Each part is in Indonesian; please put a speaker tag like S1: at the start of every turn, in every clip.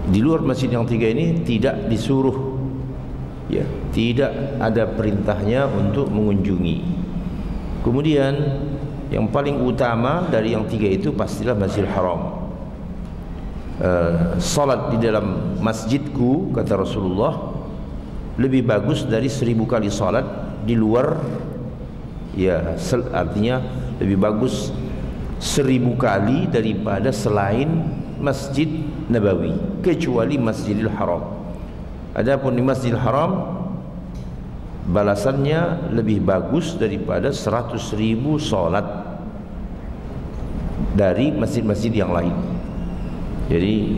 S1: Di luar masjid yang tiga ini tidak disuruh, ya, tidak ada perintahnya untuk mengunjungi. Kemudian yang paling utama dari yang tiga itu pastilah Masjidil Haram. Salat di dalam masjidku, kata Rasulullah, lebih bagus dari 1000 kali salat di luar, ya, artinya lebih bagus 1000 kali daripada selain Masjid Nabawi, kecuali Masjidil Haram. Adapun di Masjidil Haram balasannya lebih bagus daripada 100.000 salat dari masjid-masjid yang lain. Jadi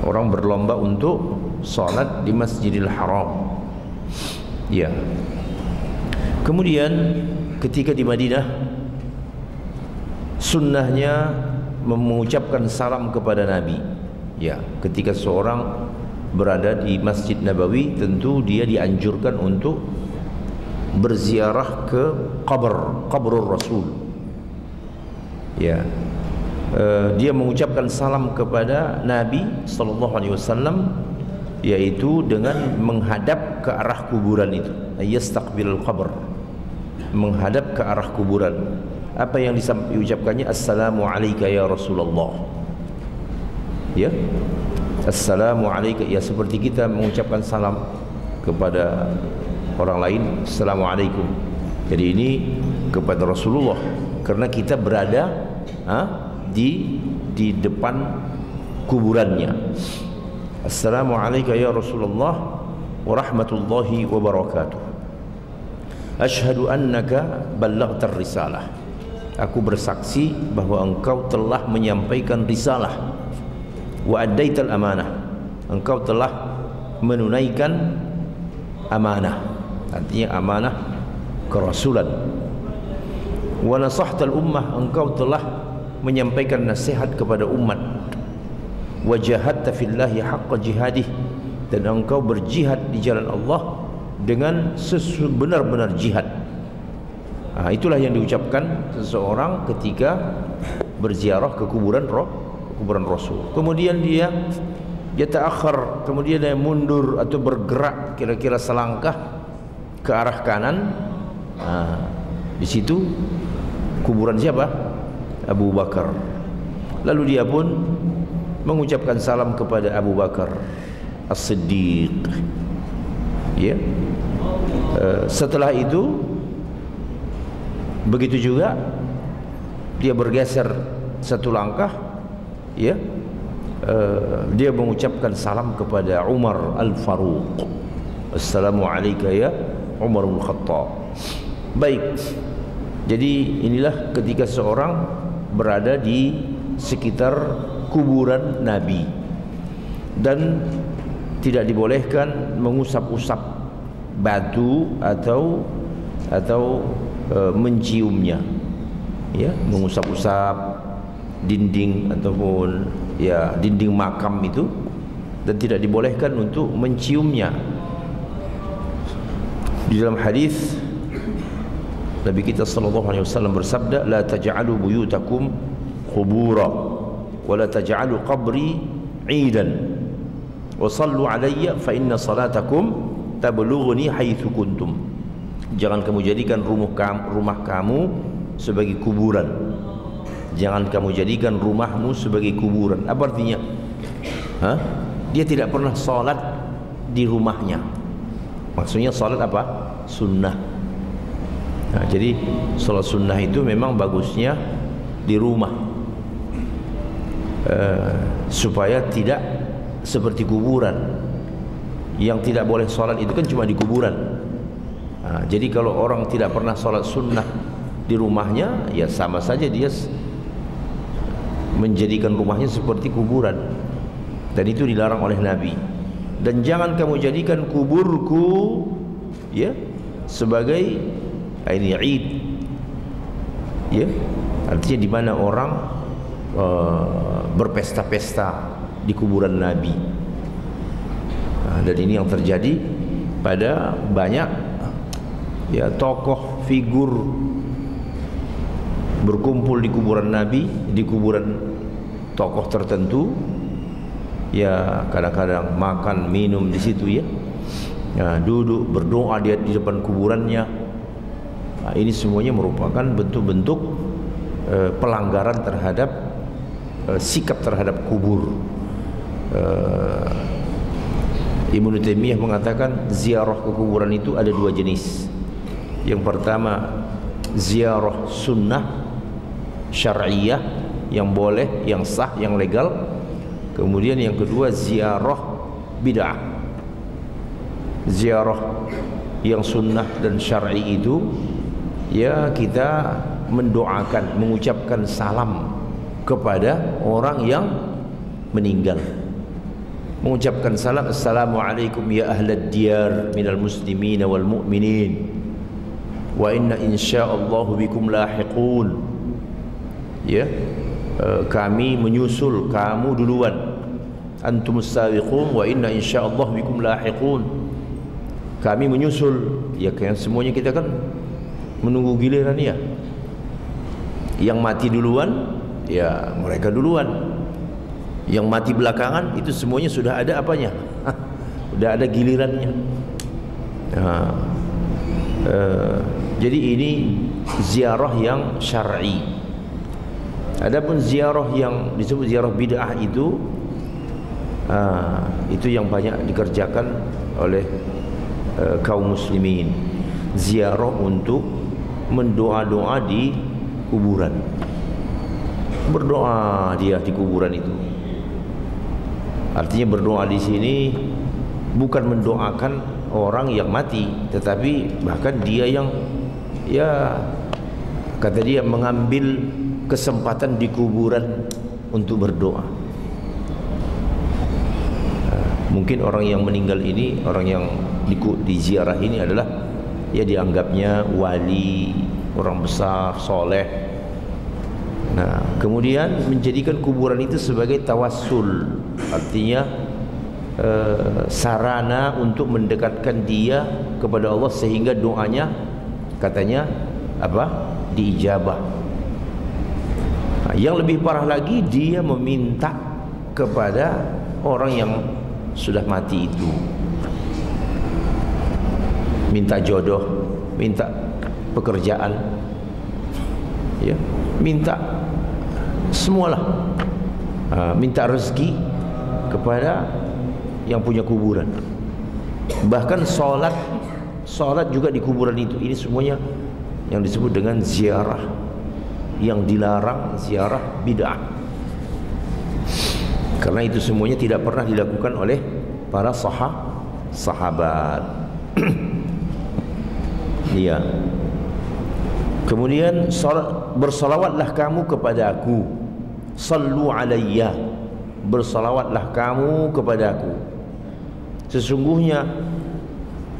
S1: orang berlomba untuk salat di Masjidil Haram. Ya. Kemudian ketika di Madinah, sunnahnya mengucapkan salam kepada Nabi. Ya, ketika seorang berada di Masjid Nabawi, tentu dia dianjurkan untuk berziarah ke kabrul Rasul. Ya, dia mengucapkan salam kepada Nabi sallallahu alaihi wasallam, yaitu dengan menghadap ke arah kuburan itu, yastaqbilul qabr, menghadap ke arah kuburan. Apa yang diucapkannya? Assalamu alayka ya Rasulullah. Ya, Assalamu alayka, ya, seperti kita mengucapkan salam kepada orang lain, Assalamualaikum. Jadi ini kepada Rasulullah, karena kita berada di depan kuburannya. Assalamu alayka ya Rasulullah wa rahmatullahi wa barakatuh. Ashhadu annaka ballaghtar risalah. Aku bersaksi bahwa engkau telah menyampaikan risalah. Wa addaital amanah. Engkau telah menunaikan amanah. Artinya amanah kerasulan. Wa nasahtal ummah. Engkau telah menyampaikan nasihat kepada umat. Wa jahadta fillahi haqqa jihadih. Dan engkau berjihad di jalan Allah dengan sebenar-benar jihad. Itulah yang diucapkan seseorang ketika berziarah ke kuburan Rasul. Kemudian dia ta'akhir, kemudian dia mundur atau bergerak kira-kira selangkah ke arah kanan. Di situ kuburan siapa? Abu Bakar. Lalu dia pun mengucapkan salam kepada Abu Bakar As-Siddiq. Ya. Setelah itu, begitu juga dia bergeser satu langkah, ya, dia mengucapkan salam kepada Umar Al-Faruq. Assalamu alayka ya Umar Al-Khattab. Baik. Jadi inilah ketika seorang berada di sekitar kuburan Nabi, dan tidak dibolehkan mengusap-usap batu atau menciumnya, ya, mengusap-usap dinding ataupun, ya, dinding makam itu, dan tidak dibolehkan untuk menciumnya. Di dalam hadis Nabi kita sallallahu alaihi wasallam bersabda, la taj'alu buyutakum qubura wa la taj'alu qabri 'idan wa sallu alayya fa inna salatakum tablughuni haitsu kuntum. Jangan kamu jadikan rumah kamu sebagai kuburan. Jangan kamu jadikan rumahmu sebagai kuburan. Apa artinya? Dia tidak pernah salat di rumahnya. Maksudnya salat apa? Sunnah. Jadi salat sunnah itu memang bagusnya di rumah, supaya tidak seperti kuburan. Yang tidak boleh salat itu kan cuma di kuburan. Jadi kalau orang tidak pernah salat sunnah di rumahnya, ya sama saja dia menjadikan rumahnya seperti kuburan, dan itu dilarang oleh Nabi. Dan jangan kamu jadikan kuburku, ya, sebagai ini Eid, ya, artinya di mana orang berpesta-pesta di kuburan Nabi. Dan ini yang terjadi pada banyak, ya, tokoh figur berkumpul di kuburan Nabi, di kuburan tokoh tertentu, ya kadang-kadang makan minum di situ ya, duduk berdoa di depan kuburannya. Ini semuanya merupakan bentuk-bentuk pelanggaran terhadap sikap terhadap kubur. Ibnu Taimiyah mengatakan ziarah ke kuburan itu ada dua jenis. Yang pertama ziarah sunnah syar'iyah yang boleh, yang sah, yang legal. Kemudian yang kedua ziarah bid'ah. Ziarah yang sunnah dan syar'i itu ya kita mendoakan, mengucapkan salam kepada orang yang meninggal. Mengucapkan salam, assalamualaikum ya ahlad diyar minal muslimin wal mu'minin wa inna insyaallahu bikum lahiqun. Ya, kami menyusul kamu duluan. Antumus sabiqun wa inna insyaallahu bikum lahiqun. Kami menyusul. Ya kan semuanya kita kan menunggu giliran ya. Yang mati duluan ya mereka duluan. Yang mati belakangan itu semuanya sudah ada apanya? Sudah ada gilirannya. Jadi ini ziarah yang syar'i. Adapun ziarah yang disebut ziarah bid'ah itu yang banyak dikerjakan oleh kaum muslimin. Ziarah untuk mendoa-doa di kuburan. Berdoa dia di kuburan itu. Artinya berdoa di sini bukan mendoakan orang yang mati, tetapi bahkan dia yang ya kata dia mengambil kesempatan di kuburan untuk berdoa. Mungkin orang yang meninggal ini, orang yang di ziarah ini adalah ya dianggapnya wali, orang besar, soleh. Nah, kemudian menjadikan kuburan itu sebagai tawassul, artinya sarana untuk mendekatkan dia kepada Allah sehingga doanya katanya apa? Diijabah. Nah, yang lebih parah lagi dia meminta kepada orang yang sudah mati itu. Minta jodoh, minta pekerjaan. Ya, minta semualah. Minta rezeki kepada yang punya kuburan. Bahkan sholat juga di kuburan itu. Ini semuanya yang disebut dengan ziarah yang dilarang, ziarah bid'ah. Karena itu semuanya tidak pernah dilakukan oleh para sahabat. Iya. Kemudian bersalawatlah kamu kepada aku. Sallu alayya. Bersalawatlah kamu kepada aku. Sesungguhnya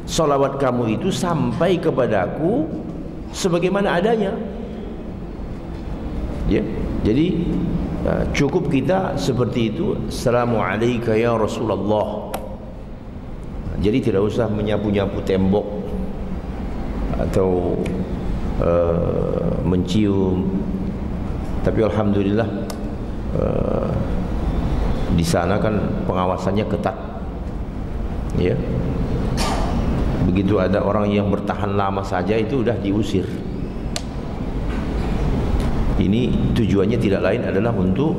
S1: salawat kamu itu sampai kepada aku sebagaimana adanya. Ya. Jadi cukup kita seperti itu. Assalamualaikum ya Rasulullah. Jadi tidak usah menyapu-nyapu tembok atau mencium. Tapi alhamdulillah di sana kan pengawasannya ketat. Ya. Begitu ada orang yang bertahan lama saja itu sudah diusir. Ini tujuannya tidak lain adalah untuk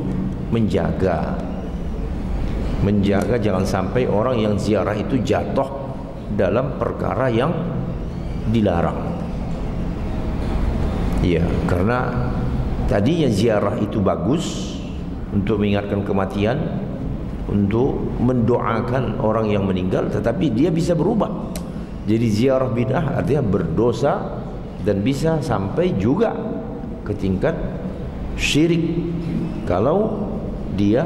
S1: menjaga jangan sampai orang yang ziarah itu jatuh dalam perkara yang dilarang. Iya, karena tadinya ziarah itu bagus untuk mengingatkan kematian, untuk mendoakan orang yang meninggal, tetapi dia bisa berubah. Jadi ziarah bid'ah artinya berdosa dan bisa sampai juga ke tingkat syirik kalau dia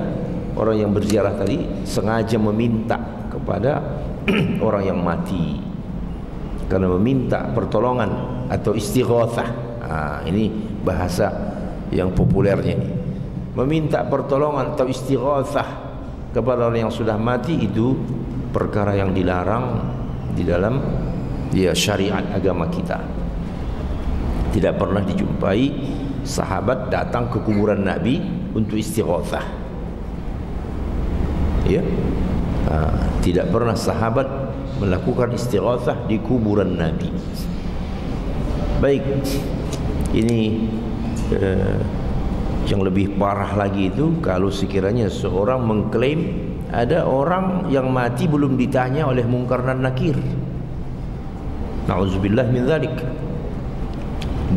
S1: orang yang berziarah tadi sengaja meminta kepada orang yang mati karena meminta pertolongan atau istighatsah. Ini bahasa yang populernya ini. Meminta pertolongan atau istighatsah kepada orang yang sudah mati itu perkara yang dilarang di dalam syariat agama kita. Tidak pernah dijumpai sahabat datang ke kuburan Nabi untuk istighatsah. Ya, tidak pernah sahabat melakukan istighatsah di kuburan Nabi. Baik, ini yang lebih parah lagi itu kalau sekiranya seorang mengklaim ada orang yang mati belum ditanya oleh Munkar dan Nakir. Na'udzubillah min dzalik.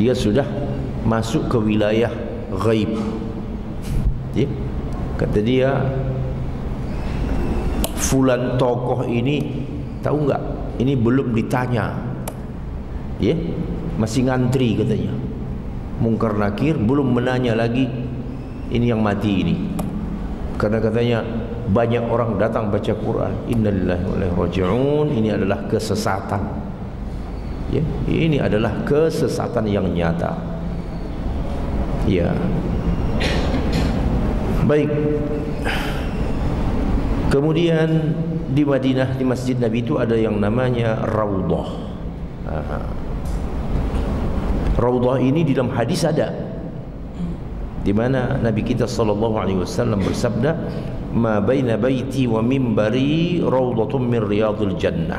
S1: Dia sudah masuk ke wilayah ghaib. Ya? Kata dia, fulan tokoh ini, tahu enggak, ini belum ditanya. Ya, masih ngantri katanya. Munkar Nakir belum menanya lagi ini yang mati ini. Karena katanya banyak orang datang baca Quran, innalillahi wa inna ilaihi raji'un, ini adalah kesesatan. Ya, ini adalah kesesatan yang nyata. Ya. Baik. Kemudian di Madinah, di Masjid Nabi itu ada yang namanya Raudhah. Raudhah ini di dalam hadis ada, di mana Nabi kita sallallahu alaihi wasallam bersabda, "Ma baina baiti wa mimbari raudhatun min riyadil jannah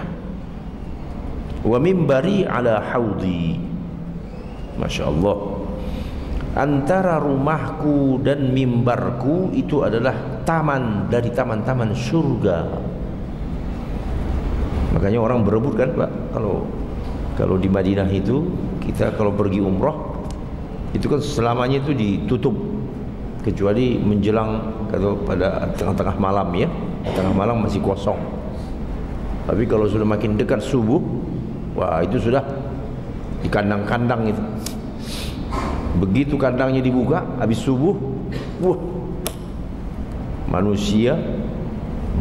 S1: wa mimbari ala haudi." Masya Allah. Antara rumahku dan mimbarku itu adalah taman dari taman-taman surga. Makanya orang berebut kan Pak, kalau di Madinah itu kita kalau pergi umroh itu kan selamanya itu ditutup kecuali menjelang kalau pada tengah-tengah malam ya, tengah malam masih kosong. Tapi kalau sudah makin dekat subuh, wah itu sudah di kandang-kandang itu. Begitu kandangnya dibuka habis subuh, wah manusia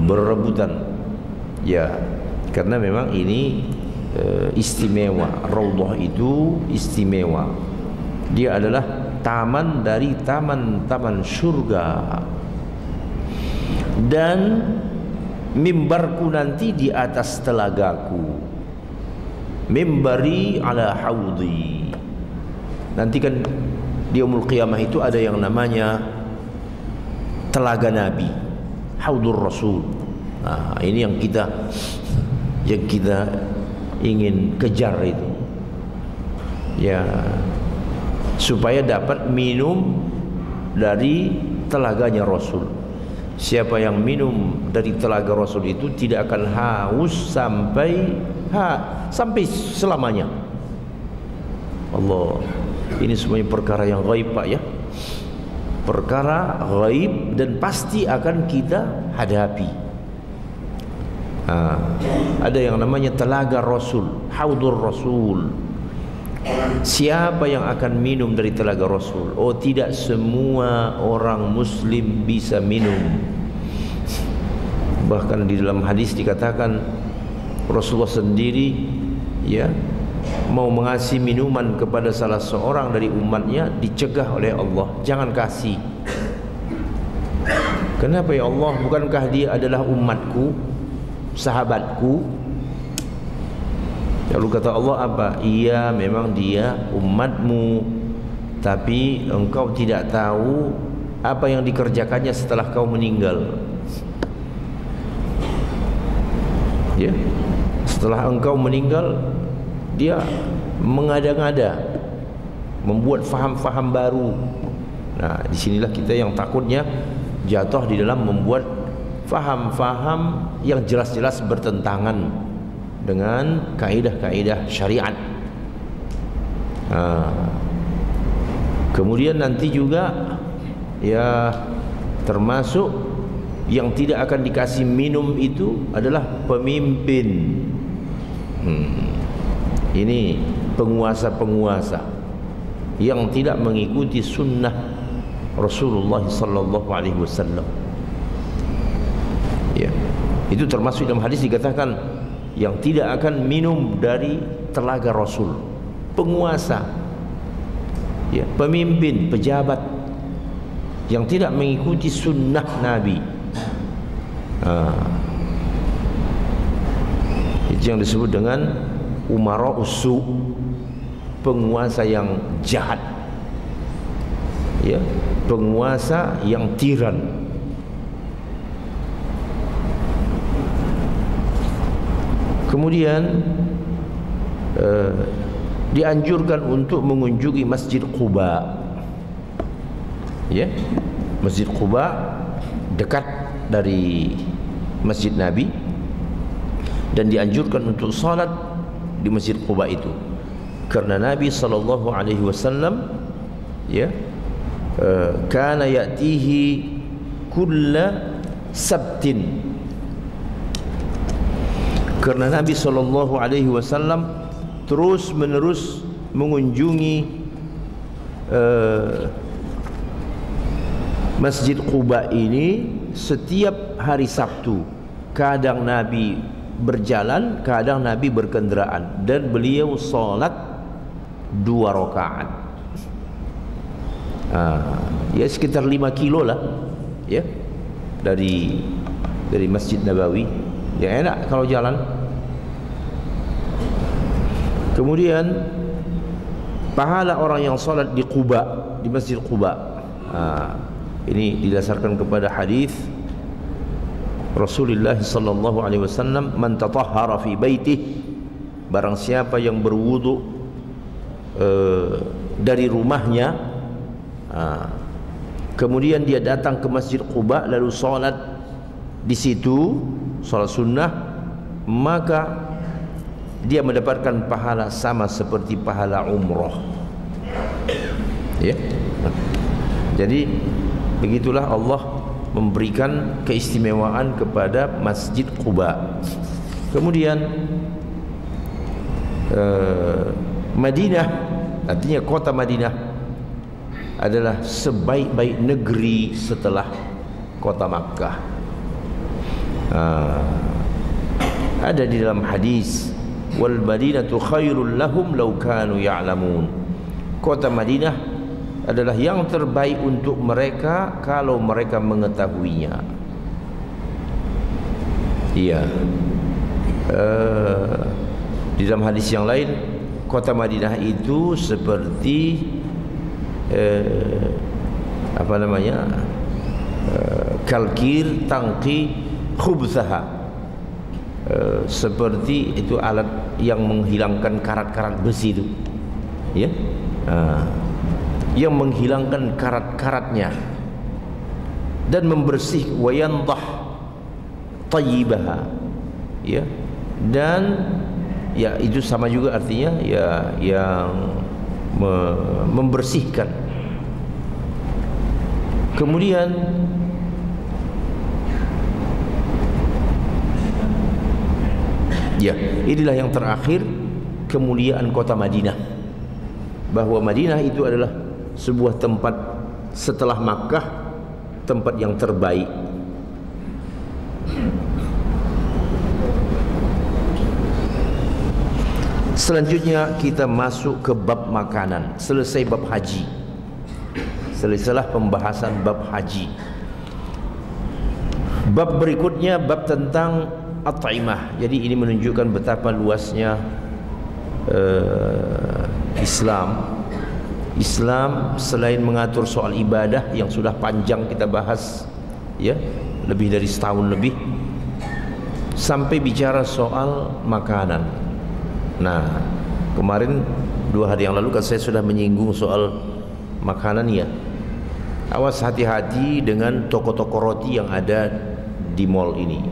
S1: berebutan. Ya, karena memang ini istimewa. Raudhah itu istimewa. Dia adalah taman dari taman-taman surga. Dan mimbarku nanti di atas telagaku. Mimbari ala haudi. Nanti kan di Yaumul Qiyamah itu ada yang namanya telaga Nabi, Haudur Rasul. Nah, ini yang kita ingin kejar itu. Ya, supaya dapat minum dari telaganya Rasul. Siapa yang minum dari telaga Rasul itu tidak akan haus sampai selamanya. Allah, ini semuanya perkara yang gaib Pak ya. Perkara gaib dan pasti akan kita hadapi. Ada yang namanya telaga Rasul, Haudur Rasul. Siapa yang akan minum dari telaga Rasul? Oh, tidak semua orang muslim bisa minum. Bahkan di dalam hadis dikatakan Rasulullah sendiri ya mau mengasih minuman kepada salah seorang dari umatnya, dicegah oleh Allah, jangan kasih. Kenapa ya Allah? Bukankah dia adalah umatku, sahabatku? Lalu kata Allah apa? Iya, memang dia umatmu, tapi engkau tidak tahu apa yang dikerjakannya setelah kau meninggal. Ya, setelah engkau meninggal dia mengada-ngada, membuat faham-faham baru. Nah, disinilah kita yang takutnya jatuh di dalam membuat faham-faham yang jelas-jelas bertentangan dengan kaidah-kaidah syariat. Kemudian nanti juga ya termasuk yang tidak akan dikasih minum itu adalah pemimpin. Ini penguasa-penguasa yang tidak mengikuti sunnah Rasulullah sallallahu alaihi wasallam. Ya, itu termasuk dalam hadis dikatakan yang tidak akan minum dari telaga Rasul. Penguasa, ya, pemimpin, pejabat yang tidak mengikuti sunnah Nabi. Itu yang disebut dengan umara usu, penguasa yang jahat, ya, penguasa yang tiran. Kemudian dianjurkan untuk mengunjungi Masjid Quba. Ya, Masjid Quba dekat dari Masjid Nabi, dan dianjurkan untuk salat di Masjid Quba itu karena Nabi sallallahu alaihi wasallam ya kana ya'tihi kulla sabtin, karena Nabi sallallahu alaihi wasallam terus menerus mengunjungi Masjid Quba ini setiap hari Sabtu. Kadang Nabi berjalan, kadang Nabi berkendaraan, dan beliau salat 2 rakaat. Ya sekitar 5 kilo lah ya dari Masjid Nabawi. Ya enak kalau jalan. Kemudian pahala orang yang salat di Quba, di Masjid Quba, ini didasarkan kepada hadis Rasulullah sallallahu alaihi wasallam, man tatahhara fi baitihi, barang siapa yang berwudu dari rumahnya, kemudian dia datang ke Masjid Quba lalu salat di situ, salat sunnah, maka dia mendapatkan pahala sama seperti pahala umroh. Ya. Jadi begitulah Allah memberikan keistimewaan kepada Masjid Quba. Kemudian Madinah, artinya kota Madinah adalah sebaik-baik negeri setelah kota Makkah. Ada di dalam hadis, wal Madinatu khairul lahum law kanu ya'lamun. Kota Madinah adalah yang terbaik untuk mereka kalau mereka mengetahuinya. Iya. Di dalam hadis yang lain, kota Madinah itu seperti apa namanya? Kalkir tangki khubzaha. Seperti itu alat yang menghilangkan karat-karat besi itu, ya, yang menghilangkan karat-karatnya dan membersih wayandah tayyibaha, ya, dan ya itu sama juga artinya ya yang membersihkan. Kemudian ya, inilah yang terakhir kemuliaan kota Madinah, bahwa Madinah itu adalah sebuah tempat setelah Makkah, tempat yang terbaik. Selanjutnya kita masuk ke bab makanan. Selesai bab haji, selesailah pembahasan bab haji. Bab berikutnya bab tentang at-ta'imah. Jadi ini menunjukkan betapa luasnya Islam selain mengatur soal ibadah yang sudah panjang kita bahas, ya, lebih dari setahun lebih, sampai bicara soal makanan. Nah, kemarin 2 hari yang lalu kan saya sudah menyinggung soal makanan, ya. Awas hati-hati dengan toko-toko roti yang ada di mall ini,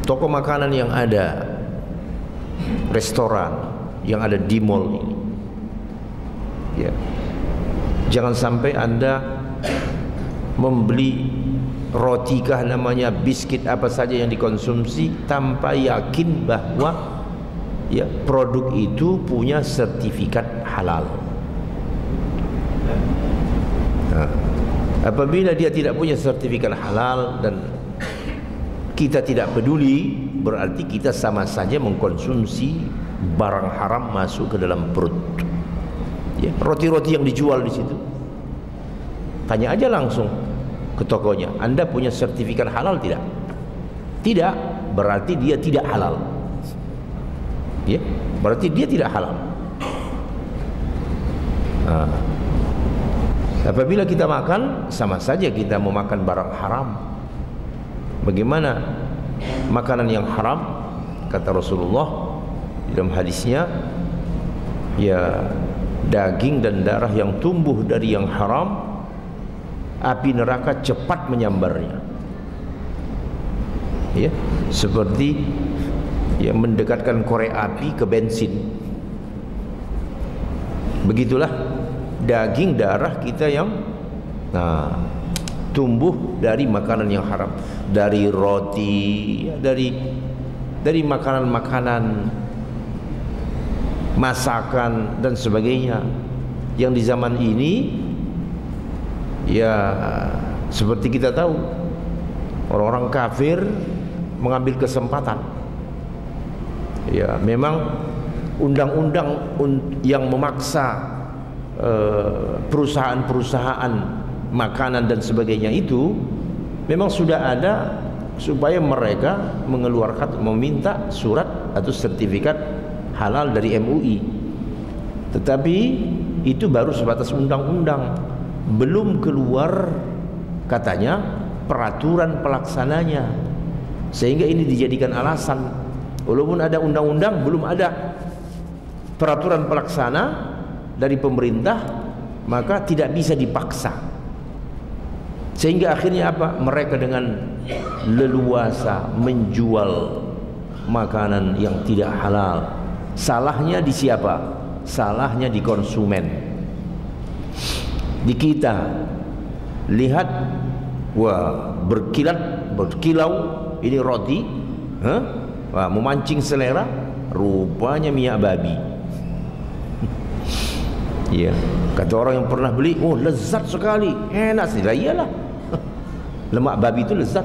S1: toko makanan yang ada, restoran yang ada di mall ini, ya. Jangan sampai Anda membeli roti kah namanya, biskuit apa saja yang dikonsumsi tanpa yakin bahwa ya produk itu punya sertifikat halal. Nah, apabila dia tidak punya sertifikat halal dan kita tidak peduli, berarti kita sama saja mengkonsumsi barang haram masuk ke dalam perut. Ya, roti-roti yang dijual di situ, tanya aja langsung ke tokonya, Anda punya sertifikat halal tidak? Tidak, berarti dia tidak halal. Ya, berarti dia tidak halal. Nah, apabila kita makan, sama saja kita memakan barang haram. Bagaimana makanan yang haram? kata Rasulullah dalam hadisnya, ya daging dan darah yang tumbuh dari yang haram, api neraka cepat menyambarnya. Ya, seperti yang mendekatkan korek api ke bensin. Begitulah daging darah kita yang tumbuh dari makanan yang haram, dari roti, dari makanan-makanan, masakan dan sebagainya, yang di zaman ini ya seperti kita tahu, orang-orang kafir mengambil kesempatan. Ya, memang undang-undang yang memaksa perusahaan-perusahaan makanan dan sebagainya itu memang sudah ada supaya mereka meminta surat atau sertifikat halal dari MUI. Tetapi itu baru sebatas undang-undang, belum keluar katanya peraturan pelaksananya, sehingga ini dijadikan alasan. Walaupun ada undang-undang, belum ada peraturan pelaksana dari pemerintah, maka tidak bisa dipaksa. Sehingga akhirnya apa? Mereka dengan leluasa menjual makanan yang tidak halal. Salahnya di siapa? Salahnya di konsumen. Di kita. Lihat, wah, berkilau ini roti, wah, memancing selera, rupanya minyak babi. Iya, kata orang yang pernah beli, oh lezat sekali, enak sih. Lah iyalah, lemak babi itu lezat.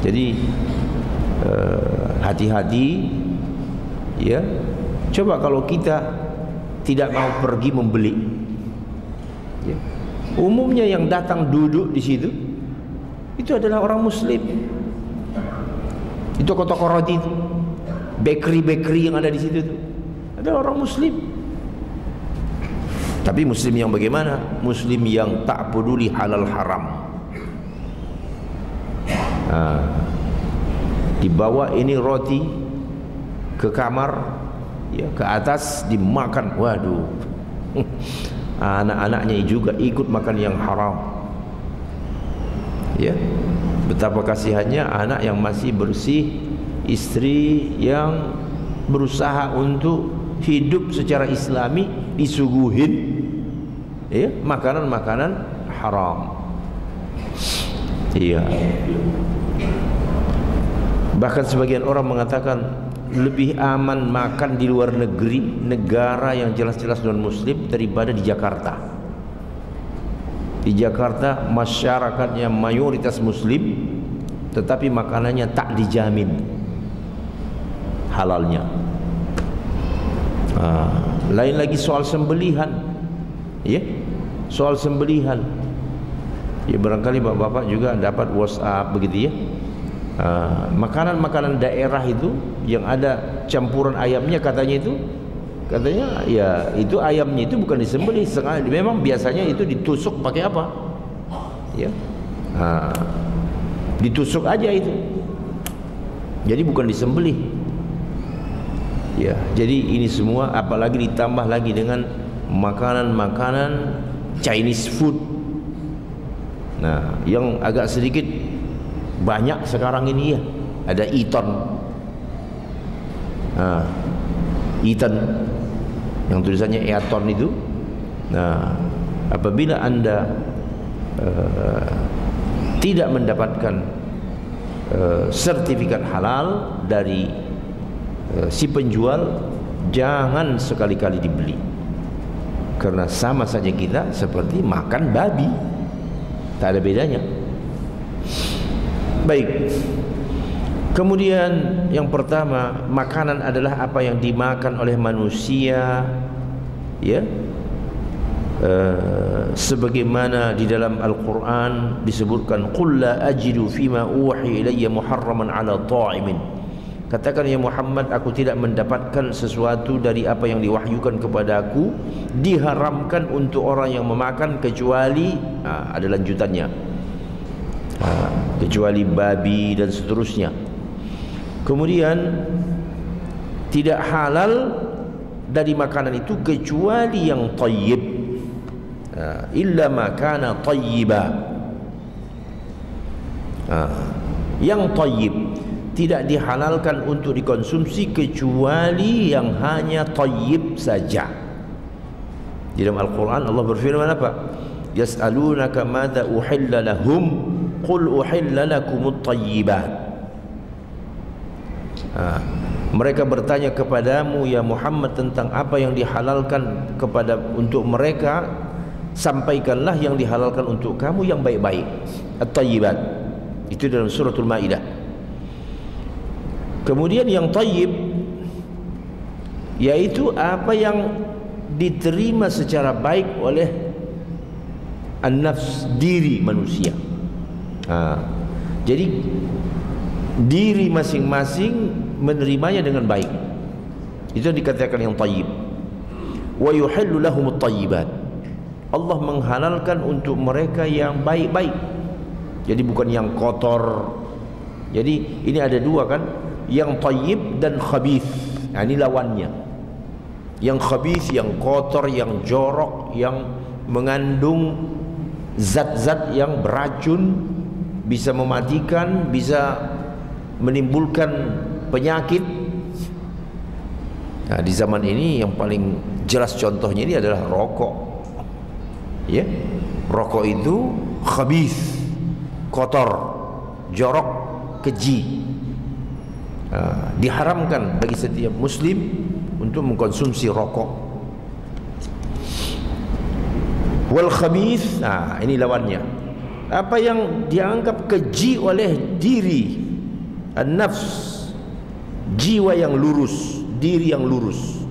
S1: Jadi hati-hati, ya. Coba kalau kita tidak mau pergi membeli, ya. Umumnya yang datang duduk di situ itu adalah orang Muslim. Itu toko-toko roti itu, bakery yang ada di situ itu adalah orang Muslim. Tapi Muslim yang bagaimana? Muslim yang tak peduli halal haram. Dibawa ini roti ke kamar, ya, ke atas dimakan. Waduh, anak-anaknya juga ikut makan yang haram. Ya, betapa kasihannya anak yang masih bersih, istri yang berusaha untuk hidup secara islami disuguhin, ya, makanan-makanan haram. Iya. Bahkan sebagian orang mengatakan lebih aman makan di luar negeri, negara yang jelas-jelas non muslim, daripada di Jakarta. Di Jakarta masyarakatnya mayoritas muslim, tetapi makanannya tak dijamin halalnya. Lain lagi soal sembelihan, ya, soal sembelihan. Ya, barangkali bapak-bapak juga dapat WhatsApp begitu, ya. Makanan-makanan daerah itu yang ada campuran ayamnya, katanya ya itu ayamnya itu bukan disembelih, memang biasanya itu ditusuk pakai apa, ya, ditusuk aja itu, jadi bukan disembelih, ya. Jadi ini semua, apalagi ditambah lagi dengan makanan-makanan Chinese food, nah, yang agak sedikit banyak sekarang ini, ya, ada Eton, yang tulisannya Eton itu. Nah, apabila Anda tidak mendapatkan sertifikat halal dari si penjual, jangan sekali-kali dibeli, karena sama saja kita seperti makan babi, tak ada bedanya. Baik. Kemudian yang pertama, makanan adalah apa yang dimakan oleh manusia, ya, sebagaimana di dalam Al-Quran disebutkan, qul la ajidu fima uhi ilayya muharraman ala ta'imin. Katakan, ya Muhammad, aku tidak mendapatkan sesuatu dari apa yang diwahyukan kepadaku diharamkan untuk orang yang memakan, kecuali ada lanjutannya, kecuali babi dan seterusnya. Kemudian tidak halal dari makanan itu kecuali yang thayyib, illa ma kana thayyiba. Yang thayyib tidak dihalalkan untuk dikonsumsi kecuali yang hanya thayyib saja. Di dalam Al-Quran Allah berfirman apa? Yas'alunaka madza uhilla lahum qul uhilla lakumut thayyibat. Mereka bertanya kepadamu ya Muhammad tentang apa yang dihalalkan kepada untuk mereka, sampaikanlah yang dihalalkan untuk kamu yang baik-baik, at-thayyibat. Itu dalam suratul Maidah. Kemudian yang thayyib yaitu apa yang diterima secara baik oleh an-nafs, diri manusia. Jadi diri masing-masing menerimanya dengan baik. Itu yang dikatakan yang thayyib. Wa yuhillu lahumut thayyibat. Allah menghalalkan untuk mereka yang baik-baik. Jadi bukan yang kotor. Jadi ini ada dua kan, yang thayyib dan khabith. Ini lawannya. Yang khabith, yang kotor, yang jorok, yang mengandung zat-zat yang beracun, bisa mematikan, bisa menimbulkan penyakit. Nah, di zaman ini yang paling jelas contohnya ini adalah rokok. Ya, rokok itu khabith, kotor, jorok, keji. Diharamkan bagi setiap muslim untuk mengkonsumsi rokok. Wal khabith, ini lawannya. Apa yang dianggap keji oleh diri, an-nafs, jiwa yang lurus, diri yang lurus.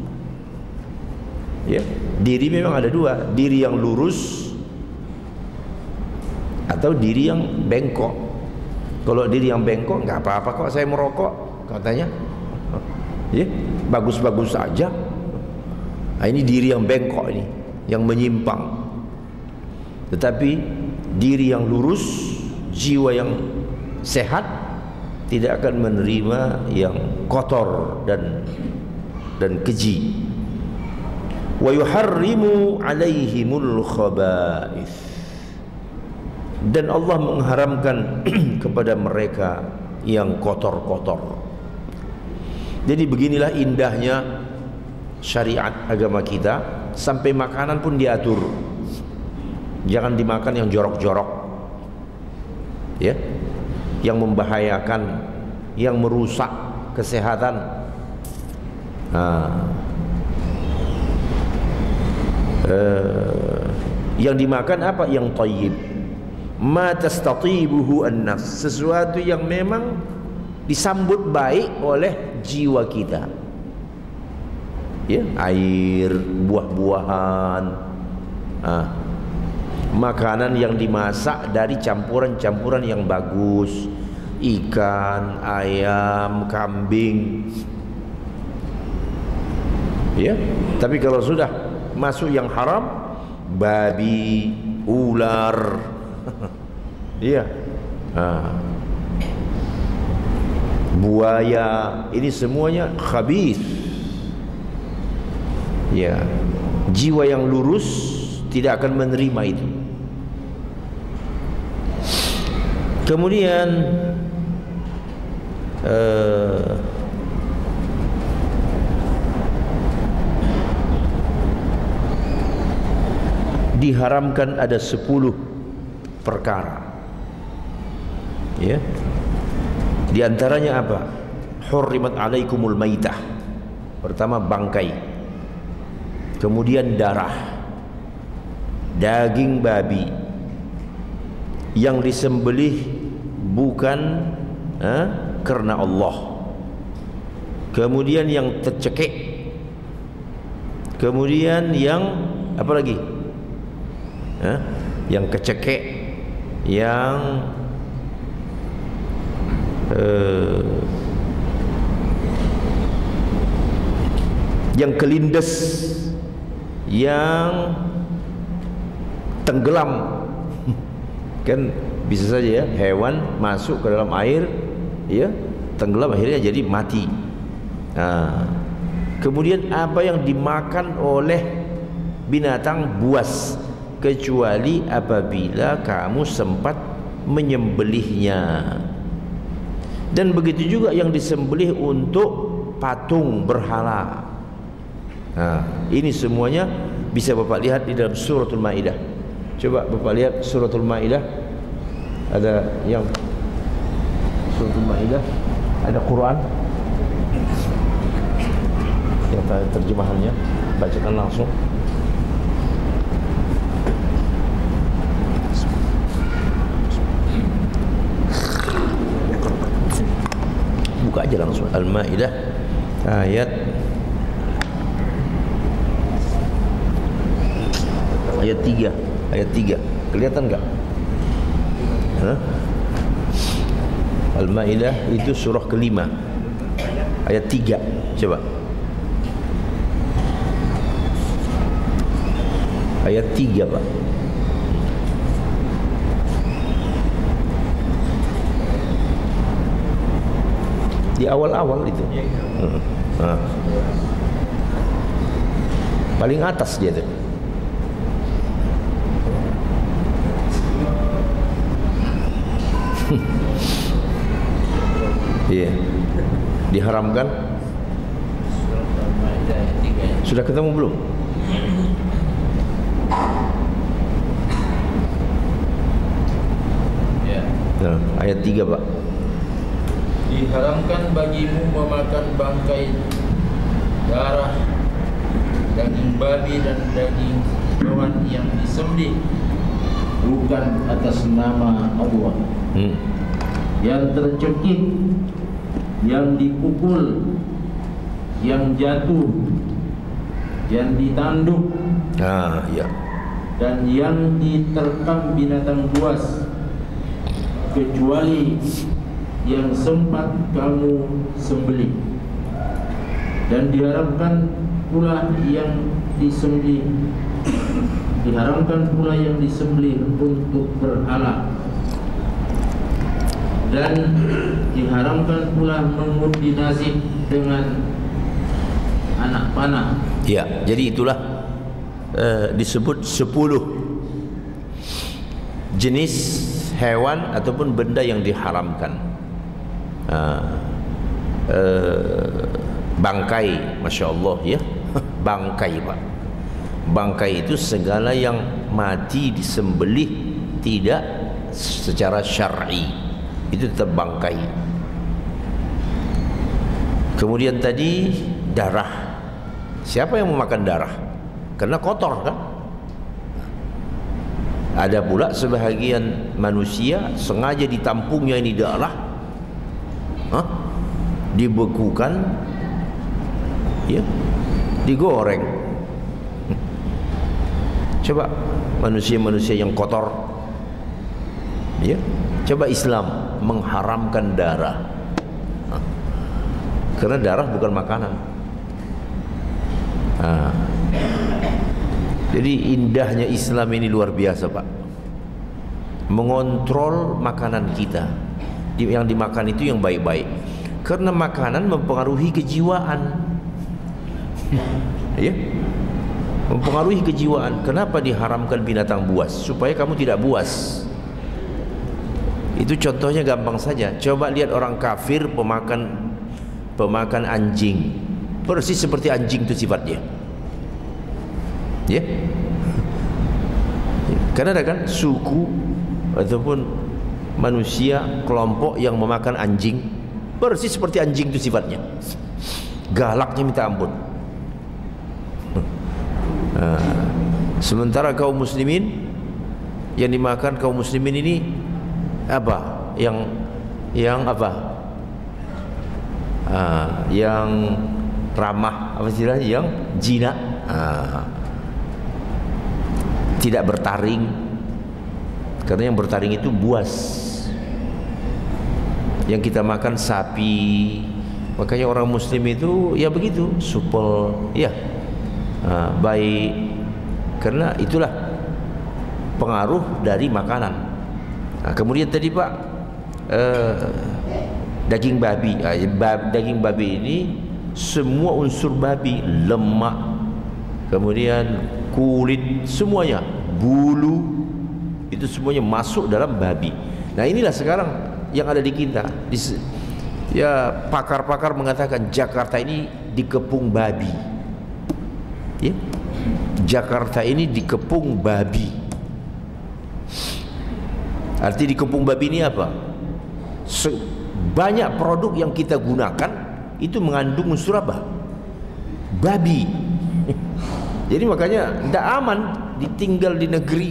S1: Ya, diri memang ada dua, diri yang lurus atau diri yang bengkok. Kalau diri yang bengkok, nggak apa-apa kok saya merokok, katanya. Ya, bagus-bagus saja. Nah, ini diri yang bengkok ini, yang menyimpang. Tetapi diri yang lurus, jiwa yang sehat tidak akan menerima yang kotor dan keji. Wa yuharrimu alaihimul khaba'ith. Dan Allah mengharamkan kepada mereka yang kotor-kotor. Jadi beginilah indahnya syariat agama kita, sampai makanan pun diatur. Jangan dimakan yang jorok-jorok, ya, yang membahayakan, yang merusak kesehatan. Yang dimakan apa? Yang thayyib. Ma tastatibuhu an-nafs, sesuatu yang memang disambut baik oleh jiwa kita. Ya, air, buah-buahan, makanan yang dimasak dari campuran-campuran yang bagus, ikan, ayam, kambing. Ya, tapi kalau sudah masuk yang haram, babi, ular, iya, buaya, ini semuanya khabith. Ya, jiwa yang lurus tidak akan menerima itu. Kemudian diharamkan ada 10 perkara. Ya. Di antaranya apa? Hurrimat alaikumul maitah. Pertama bangkai. Kemudian darah, daging babi yang disembelih bukan karena Allah. Kemudian yang tercekik. Kemudian yang apa lagi? Yang kecekik, yang kelindes, yang tenggelam. Kan Bisa saja ya, hewan masuk ke dalam air, ya, tenggelam akhirnya jadi mati. Nah, kemudian apa yang dimakan oleh binatang buas, kecuali apabila kamu sempat menyembelihnya. Dan begitu juga yang disembelih untuk patung berhala. Nah, ini semuanya bisa Bapak lihat di dalam suratul Maidah. Coba Bapak lihat suratul Maidah. Ada yang suratul Maidah, ada Quran. Yang terjemahannya bacakan langsung. Buka aja langsung Al-Maidah ayat 3. Ayat 3. Kelihatan enggak? Al-Maidah itu surah kelima, ayat 3. Coba. Ayat 3, Pak. Di awal-awal itu. Paling atas dia tuh. Iya. Diharamkan. Sudah ketemu belum?
S2: Ya.
S1: Nah, ayat 3, Pak.
S2: Diharamkan bagimu memakan bangkai, darah, daging babi dan daging hewan yang disembelih bukan atas nama Allah, yang tercekik, yang dipukul, yang jatuh, yang ditanduk,
S1: Ya.
S2: dan yang diterkam binatang buas, kecuali yang sempat kamu sembelih. Dan diharamkan pula yang disembelih, diharamkan pula yang disembelih untuk berhala, dan diharamkan pula mengundi nasib dengan anak panah.
S1: Ya, jadi itulah disebut 10 jenis hewan ataupun benda yang diharamkan. Bangkai, Masya Allah ya. Bangkai, Pak. Bangkai itu segala yang mati disembelih tidak secara syar'i, itu tetap bangkai. Kemudian tadi darah. Siapa yang memakan darah? Karena kotor kan. Ada pula sebahagian manusia sengaja ditampungnya ini darah, dibekukan, ya, digoreng. Coba manusia-manusia yang kotor, ya, coba Islam mengharamkan darah, karena darah bukan makanan. Jadi indahnya Islam ini luar biasa, Pak. Mengontrol makanan kita. Yang dimakan itu yang baik-baik. Karena makanan mempengaruhi kejiwaan. Ya. Mempengaruhi kejiwaan. Kenapa diharamkan binatang buas? Supaya kamu tidak buas. Itu contohnya gampang saja. Coba lihat orang kafir pemakan anjing. Persis seperti anjing itu sifatnya. Ya. Karena ada kan suku ataupun manusia kelompok yang memakan anjing, persis seperti anjing itu sifatnya. Galaknya minta ampun. Sementara kaum muslimin, yang dimakan kaum muslimin ini apa? Yang apa? Yang ramah, apa istilahnya? Yang jinak. Tidak bertaring, karena yang bertaring itu buas. Yang kita makan sapi. Makanya orang muslim itu ya begitu, supel, ya, baik. Karena itulah pengaruh dari makanan. Kemudian tadi Pak, daging babi. Daging babi ini semua unsur babi, lemak, kemudian kulit, semuanya, bulu, itu semuanya masuk dalam babi. Nah inilah sekarang yang ada di kita. Ya pakar-pakar mengatakan Jakarta ini dikepung babi. Ya, Jakarta ini dikepung babi. Arti dikepung babi ini apa? Banyak produk yang kita gunakan itu mengandung unsur apa? Babi. Jadi makanya tidak aman ditinggal di negeri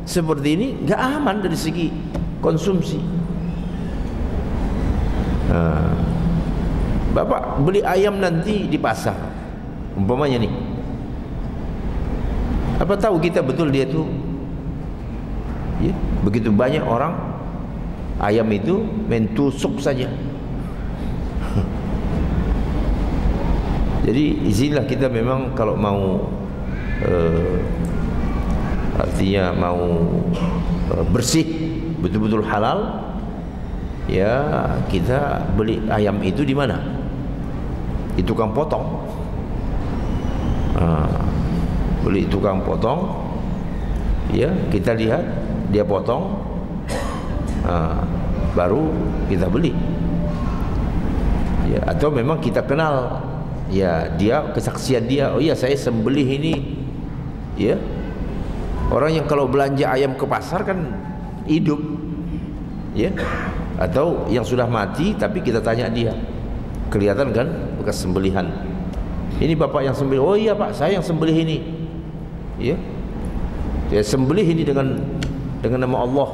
S1: seperti ini, nggak aman dari segi konsumsi. Bapak beli ayam nanti di pasar, umpamanya nih, apa tahu kita betul dia tuh, ya, begitu banyak orang ayam itu main tusuk saja. Jadi izinlah kita memang kalau mau artinya mau bersih, betul-betul halal, ya kita beli ayam itu di mana? Di tukang potong. Beli tukang potong, ya kita lihat dia potong, baru kita beli. Ya, atau memang kita kenal, ya dia kesaksian dia, oh iya saya sembelih ini, ya. Orang yang kalau belanja ayam ke pasar kan hidup, ya. Atau yang sudah mati tapi kita tanya dia, kelihatan kan bekas sembelihan. Ini bapak yang sembelih, oh iya pak saya yang sembelih ini, ya. Saya sembelih ini dengan nama Allah.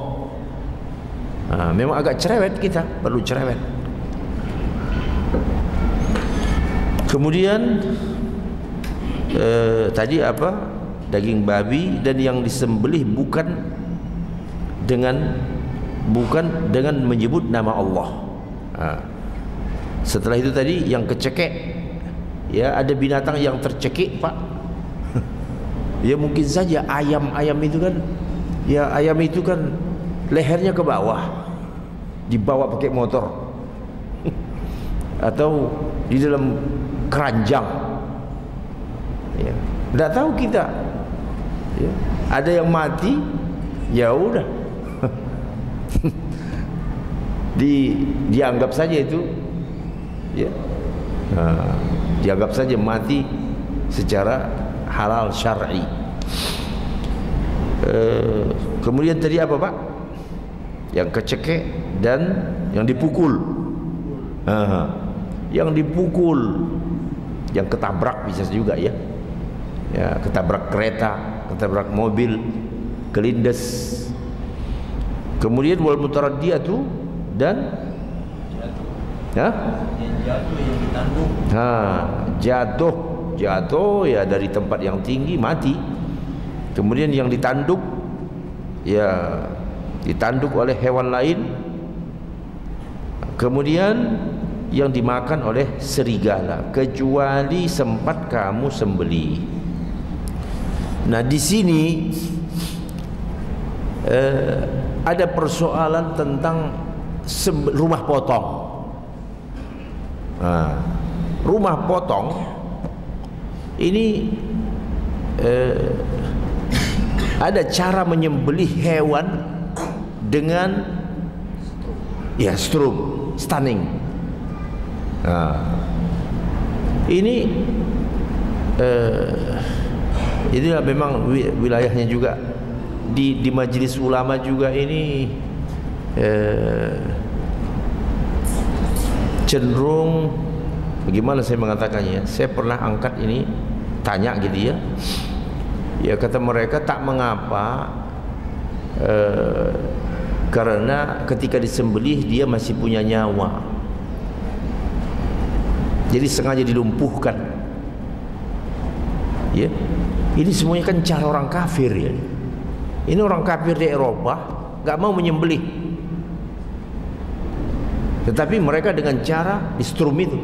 S1: Memang agak cerewet kita, perlu cerewet. Kemudian tadi apa? Daging babi dan yang disembelih bukan dengan menyebut nama Allah. Setelah itu tadi yang kecekek, ya ada binatang yang tercekik pak. Ya mungkin saja ayam itu kan, ya ayam itu kan lehernya ke bawah, dibawa pakai motor, atau di dalam keranjang. Ya, tidak tahu kita. Ya, ada yang mati, ya udah, dianggap saja itu, ya, dianggap saja mati secara halal syar'i. Kemudian tadi apa pak? Yang kecekek dan yang dipukul. Yang dipukul, yang ketabrak bisa juga ya. Ya, ketabrak kereta, ketabrak mobil, kelindes. Kemudian wal mutaraddiyatu dan yang ditanduk. Jatuh ya dari tempat yang tinggi mati. Kemudian yang ditanduk, ya ditanduk oleh hewan lain. Kemudian yang dimakan oleh serigala, kecuali sempat kamu sembelih. Nah di sini ada persoalan tentang rumah potong. Rumah potong ini ada cara menyembelih hewan dengan ya stunning. Inilah memang wilayahnya juga di majelis ulama juga ini cenderung, bagaimana saya mengatakannya, saya pernah angkat ini, tanya gitu ya, ya kata mereka tak mengapa, karena ketika disembelih dia masih punya nyawa, jadi sengaja dilumpuhkan. Ya, ini semuanya kan cara orang kafir ya. Ini orang kafir di Eropa nggak mau menyembelih, tetapi mereka dengan cara distrum itu,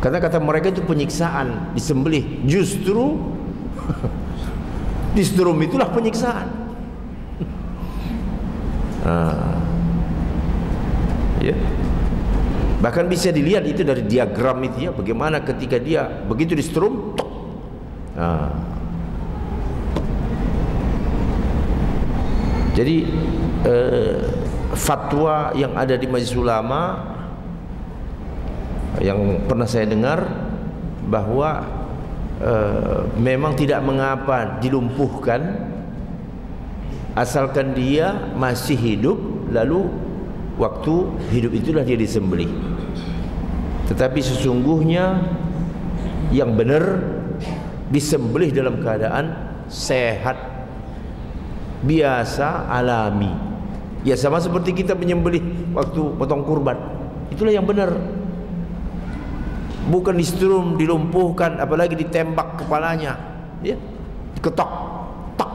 S1: karena kata mereka itu penyiksaan disembelih. Justru distrum itulah penyiksaan. Ya. Bahkan bisa dilihat itu dari diagram itu ya, bagaimana ketika dia begitu di strum. Jadi fatwa yang ada di Majelis Ulama yang pernah saya dengar bahwa memang tidak mengapa dilumpuhkan asalkan dia masih hidup, lalu waktu hidup itulah dia disembelih. Tetapi sesungguhnya yang benar disembelih dalam keadaan sehat, biasa, alami. Ya sama seperti kita menyembelih waktu potong kurban. Itulah yang benar. Bukan distrum, dilumpuhkan, apalagi ditembak kepalanya, ya, diketok, tak.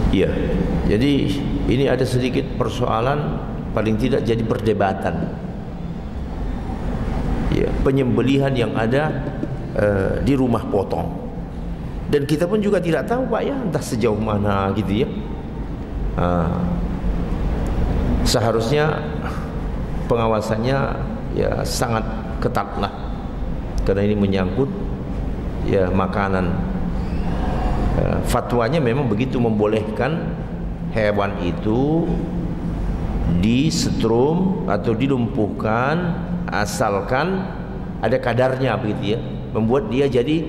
S1: Iya. Jadi ini ada sedikit persoalan, paling tidak jadi perdebatan. Ya, penyembelihan yang ada di rumah potong. Dan kita pun juga tidak tahu Pak ya, entah sejauh mana gitu ya. Seharusnya pengawasannya ya sangat ketat lah, karena ini menyangkut ya makanan. Fatwanya memang begitu, membolehkan hewan itu disetrum atau dilumpuhkan asalkan ada kadarnya begitu ya, membuat dia jadi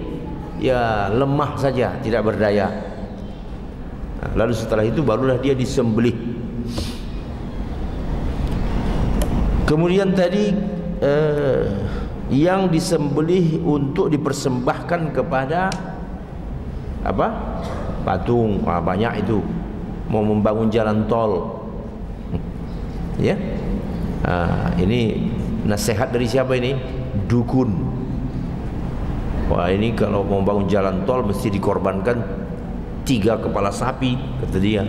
S1: ya lemah saja, tidak berdaya. Lalu setelah itu barulah dia disembelih. Kemudian tadi yang disembelih untuk dipersembahkan kepada apa? Patung. Banyak itu. Mau membangun jalan tol. Ya. Ini nasihat dari siapa ini? Dukun. Wah, ini kalau mau bangun jalan tol mesti dikorbankan 3 kepala sapi, kata dia.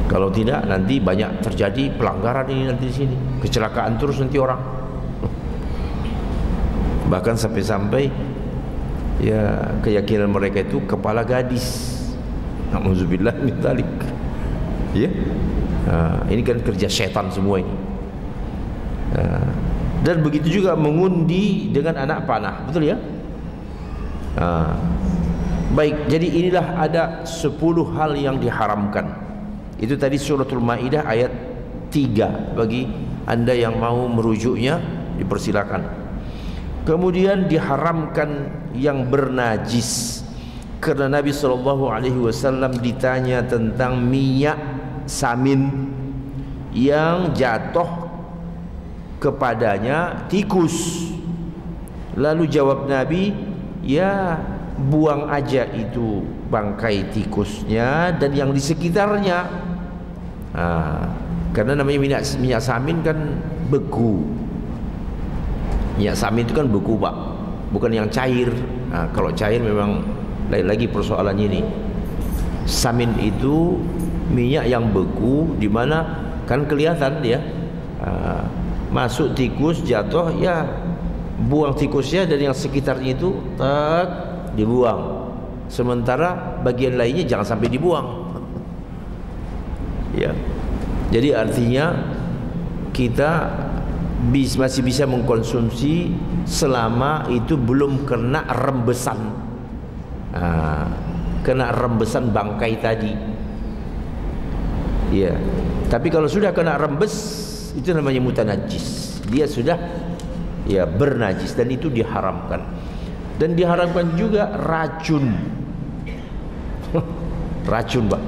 S1: Kalau tidak nanti banyak terjadi pelanggaran ini nanti di sini, kecelakaan terus nanti orang. Bahkan sampai-sampai ya keyakinan mereka itu kepala gadis. Nauzubillah min dzalik. Ya. Ini kan kerja setan semua ini. Dan begitu juga mengundi dengan anak panah, betul ya? Baik, jadi inilah ada 10 hal yang diharamkan. Itu tadi suratul Maidah ayat 3. Bagi anda yang mau merujuknya dipersilakan. Kemudian diharamkan yang bernajis, karena Nabi SAW ditanya tentang minyak samin yang jatuh kepadanya tikus. Lalu jawab Nabi, ya buang aja itu bangkai tikusnya dan yang di sekitarnya. Karena namanya minyak samin kan beku. Minyak samin itu kan beku Pak, bukan yang cair. Kalau cair memang lain lagi persoalannya ini. Samin itu minyak yang beku, di mana kan kelihatan dia. Masuk tikus, jatuh, ya buang tikusnya dan yang sekitarnya itu dibuang. Sementara bagian lainnya jangan sampai dibuang. Ya. Jadi artinya kita masih bisa mengkonsumsi selama itu belum kena rembesan. Kena rembesan bangkai tadi. Ya. Tapi kalau sudah kena rembes, itu namanya mutanajis. Dia sudah ya bernajis dan itu diharamkan. Dan diharamkan juga racun. Racun, Pak.